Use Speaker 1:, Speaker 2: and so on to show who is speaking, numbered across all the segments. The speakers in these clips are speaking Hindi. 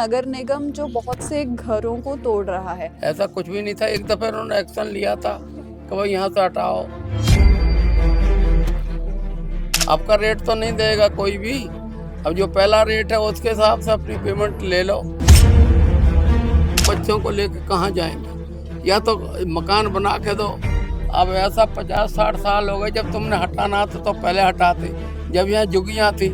Speaker 1: नगर निगम जो बहुत से घरों को तोड़ रहा है।
Speaker 2: ऐसा कुछ भी नहीं था। एक दफे उन्होंने एक्शन लिया था कि भाई यहाँ से हटाओ। आपका रेट तो नहीं देगा कोई भी। अब जो पहला रेट है उसके हिसाब से अपनी पेमेंट ले लो। बच्चों को लेकर कहाँ जाएंगे? या तो मकान बना के दो। अब ऐसा 50-60 साल हो गए, जब तुमने हटाना था तो पहले हटाते, जब यहाँ झुग्गियाँ थी।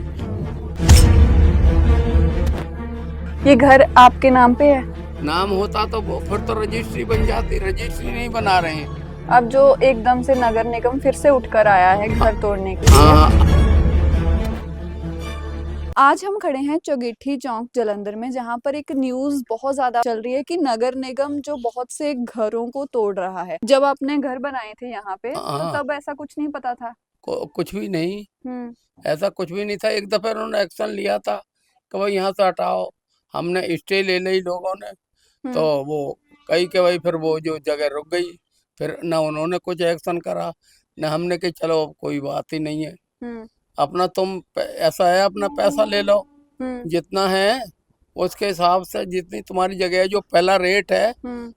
Speaker 1: ये घर आपके नाम पे है?
Speaker 2: नाम होता तो फिर तो रजिस्ट्री बन जाती। रजिस्ट्री नहीं बना रहे हैं।
Speaker 1: अब जो एकदम से नगर निगम फिर से उठकर आया है घर तोड़ने के लिए।
Speaker 2: हाँ,
Speaker 1: आज हम खड़े हैं चौगिट्ठी चौक जालंधर में, जहां पर एक न्यूज बहुत ज्यादा चल रही है कि नगर निगम जो बहुत से घरों को तोड़ रहा है। जब आपने घर बनाए थे यहाँ पे तो
Speaker 2: हाँ,
Speaker 1: तब ऐसा कुछ नहीं पता था?
Speaker 2: कुछ भी नहीं।
Speaker 1: हम्म।
Speaker 2: ऐसा कुछ भी नहीं था। एक दफे उन्होंने एक्शन लिया था कि भाई यहाँ से हटाओ। हमने स्टे ले ली लोगों ने, तो वो कही कि भाई फिर वो जो जगह रुक गई। फिर ना उन्होंने कुछ एक्शन करा, ना हमने कि चलो कोई बात ही नहीं है। अपना तुम ऐसा है, अपना पैसा ले लो जितना है उसके हिसाब से, जितनी तुम्हारी जगह है। जो पहला रेट है,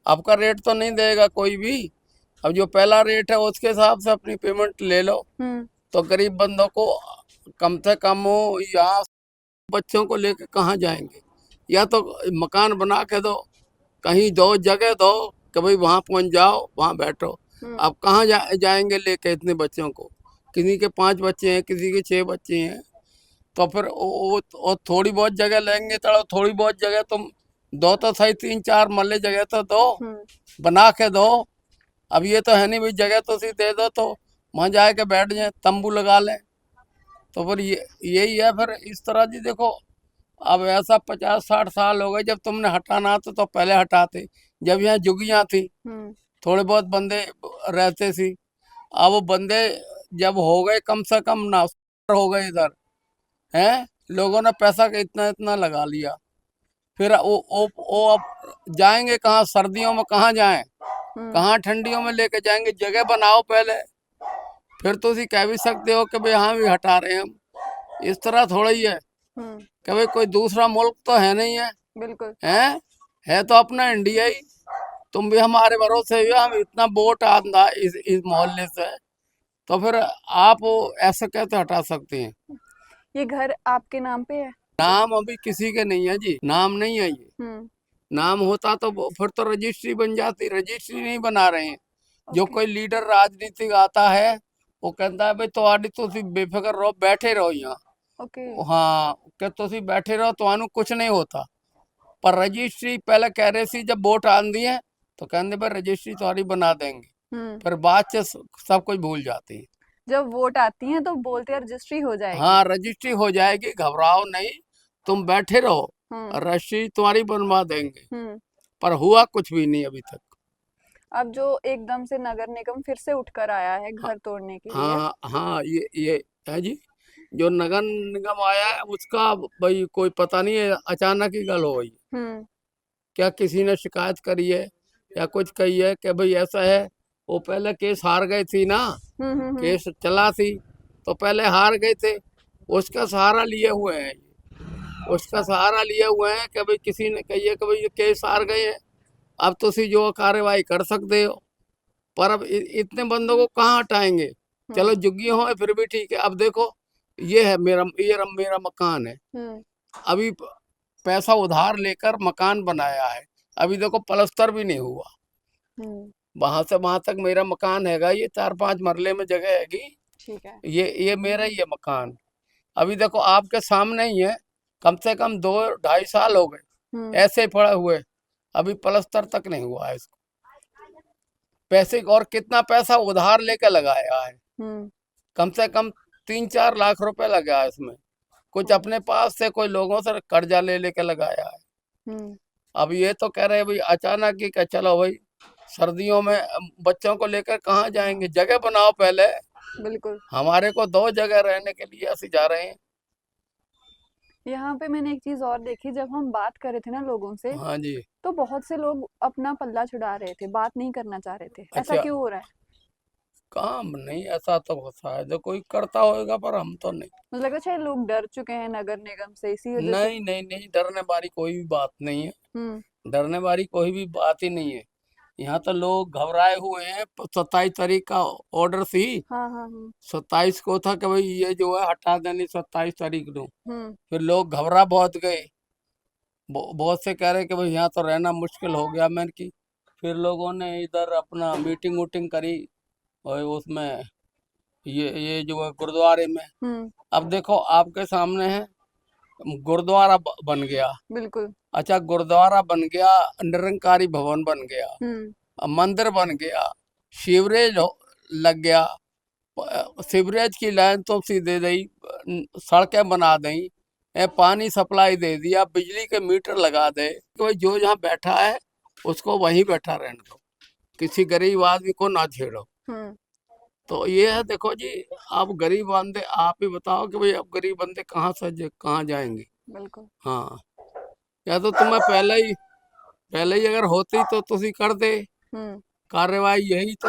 Speaker 2: आपका रेट तो नहीं देगा कोई भी। अब जो पहला रेट है उसके हिसाब से अपनी पेमेंट ले लो। तो गरीब बंदों को कम से कम हो, या बच्चों को लेकर कहाँ जाएंगे? या तो मकान बना के दो, कहीं दो जगह दो कि भाई वहाँ पहुँच जाओ, वहाँ बैठो। अब कहाँ जाएंगे लेके इतने बच्चों को? किसी के 5 बच्चे हैं, किसी के 6 बच्चे हैं। तो फिर वो थोड़ी बहुत जगह लेंगे, तो थोड़ी बहुत जगह तुम दो तो सही, 3-4 मरले जगह तो दो, बना के दो। अब ये तो है नहीं भाई जगह तो सी दे दो तो वहाँ जाए के बैठ जाए, तंबू लगा लें। तो फिर यही है। फिर इस तरह जी देखो, अब ऐसा 50-60 साल हो गए, जब तुमने हटाना था तो पहले हटाते, जब यहाँ झुग्गियाँ थी, थोड़े बहुत बंदे रहते सी। अब वो बंदे जब हो गए कम से कम ना हो गए इधर हैं, लोगों ने पैसा का इतना इतना लगा लिया। फिर वो अब जाएंगे कहाँ? सर्दियों में कहाँ जाएं? कहाँ ठंडियों में लेके जाएंगे? जगह बनाओ पहले, फिर तो उसी कह भी सकते हो कि भाई हाँ भी हटा रहे हैं हम। इस तरह थोड़ा ही है कि भाई कोई दूसरा मुल्क तो है नहीं है।
Speaker 1: बिल्कुल
Speaker 2: है तो अपना इंडिया ही। तुम भी हमारे भरोसे हो, हम इतना वोट आंदा इस मोहल्ले से, तो फिर आप वो ऐसे कैसे हटा सकते हैं?
Speaker 1: ये घर आपके नाम पे है?
Speaker 2: नाम अभी किसी के नहीं है जी, नाम नहीं है ये। नाम होता तो फिर तो रजिस्ट्री बन जाती। रजिस्ट्री नहीं बना रहे हैं। जो कोई लीडर राजनीतिक आता है, वो कहता है भाई तुसी बेफिक्र रहो, बैठे रहो यहाँ। हाँ, कि तुसी बैठे रहो, तो कुछ नहीं होता। पर रजिस्ट्री पहले कह रहे सी, जब वोट आंदी है तो कहते भाई रजिस्ट्री तुम्हारी बना देंगे। फिर बाद से सब कुछ भूल जाती है।
Speaker 1: जब वोट आती है तो बोलते हैं रजिस्ट्री हो जाएगी।
Speaker 2: हाँ, रजिस्ट्री हो जाएगी, घबराओ नहीं, तुम बैठे रहो, रजिस्ट्री तुम्हारी बनवा देंगे। पर हुआ कुछ भी नहीं अभी तक।
Speaker 1: अब जो एकदम से नगर निगम फिर से उठकर आया है घर तोड़ने के लिए।
Speaker 2: हाँ हाँ, ये है जी। जो नगर निगम आया है उसका भाई कोई पता नहीं है, अचानक ही गल हो गई। क्या किसी ने शिकायत करी है या कुछ कही है कि भाई ऐसा है? वो पहले केस हार गए थी ना, केस चला थी तो पहले हार गए थे, उसका सहारा लिए हुए हैं। उसका सहारा लिए हुए हैं कि भाई किसी ने कही है कि भाई ये केस हार गए हैं, अब तो जो कार्रवाई कर सकते हो। पर अब इतने बंदों को कहाँ हटाएंगे? चलो झुग्गी हो फिर भी ठीक है। अब देखो, ये है मेरा मकान है। अभी पैसा उधार लेकर मकान बनाया है, अभी देखो पलस्तर भी नहीं हुआ। वहां से वहां तक मेरा मकान हैगा, ये 4-5 मरले में जगह हैगी।
Speaker 1: ठीक है।
Speaker 2: ये मेरा ही है मकान। अभी देखो आपके सामने ही है, कम से कम 2-2.5 साल हो गए ऐसे ही पड़े हुए, अभी पलस्तर तक नहीं हुआ है इसको। पैसे और कितना पैसा उधार लेके लगाया है, कम से कम 3-4 लाख रुपए लगा है इसमें। कुछ अपने पास से, कोई लोगों से कर्जा ले लेके लगाया है। अब ये तो कह रहे हैं भाई अचानक ही, चलो भाई सर्दियों में बच्चों को लेकर कहाँ जाएंगे? जगह बनाओ पहले।
Speaker 1: बिल्कुल।
Speaker 2: हमारे को 2 जगह रहने के लिए ऐसे जा रहे हैं।
Speaker 1: यहाँ पे मैंने एक चीज और देखी, जब हम बात कर रहे थे ना लोगों से,
Speaker 2: हाँ जी।
Speaker 1: तो बहुत से लोग अपना पल्ला छुड़ा रहे थे, बात नहीं करना चाह रहे थे। ऐसा
Speaker 2: अच्छा,
Speaker 1: क्यों हो रहा है?
Speaker 2: काम नहीं, ऐसा तो शायद कोई करता होगा पर हम तो नहीं।
Speaker 1: मुझे लगता है शायद लोग डर चुके हैं नगर निगम से, इसी वजह से।
Speaker 2: नहीं नहीं नहीं, डरने वाली कोई भी बात नहीं है।
Speaker 1: हम्म।
Speaker 2: डरने वाली कोई भी बात ही नहीं है। यहाँ तो लोग घबराए हुए हैं। 27 तारीख का ऑर्डर थी।
Speaker 1: हाँ हाँ हाँ।
Speaker 2: 27 को था कि भाई ये जो है हटा देनी 27 तारीख को।
Speaker 1: हम्म।
Speaker 2: फिर लोग घबरा बहुत गए। बहुत से कह रहे कि भाई यहाँ तो रहना मुश्किल हो गया। मैंने की फिर लोगों ने इधर अपना मीटिंग वूटिंग करी और उसमें ये जो है गुरुद्वारे में।
Speaker 1: हम्म।
Speaker 2: अब देखो आपके सामने है, गुरुद्वारा बन गया।
Speaker 1: बिल्कुल।
Speaker 2: अच्छा, गुरुद्वारा बन गया, निरंकारी भवन बन गया,
Speaker 1: हम्म।
Speaker 2: अब मंदिर बन गया, सीवरेज लग गया, सीवरेज की लाइन तो सीधे दी, सड़कें बना दी, पानी सप्लाई दे दिया, बिजली के मीटर लगा दे कि भाई जो जहाँ बैठा है उसको वहीं बैठा रहने दो, किसी गरीब आदमी को ना छेड़ो।
Speaker 1: हम्म।
Speaker 2: तो ये है, देखो जी, आप गरीब बंदे आप ही बताओ कि भाई अब गरीब बंदे कहाँ से कहाँ जाएंगे।
Speaker 1: बिल्कुल।
Speaker 2: हाँ, या तो तुम्हें पहले ही अगर होती तो तुसी कर दे
Speaker 1: हम्म।
Speaker 2: कार्रवाई यही तो।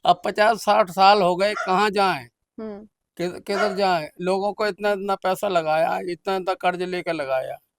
Speaker 2: अब 50-60 साल हो गए, कहाँ जाएं,
Speaker 1: हम्म।
Speaker 2: किधर जाएं। लोगों को इतना इतना पैसा लगाया, इतना इतना कर्ज लेकर लगाया,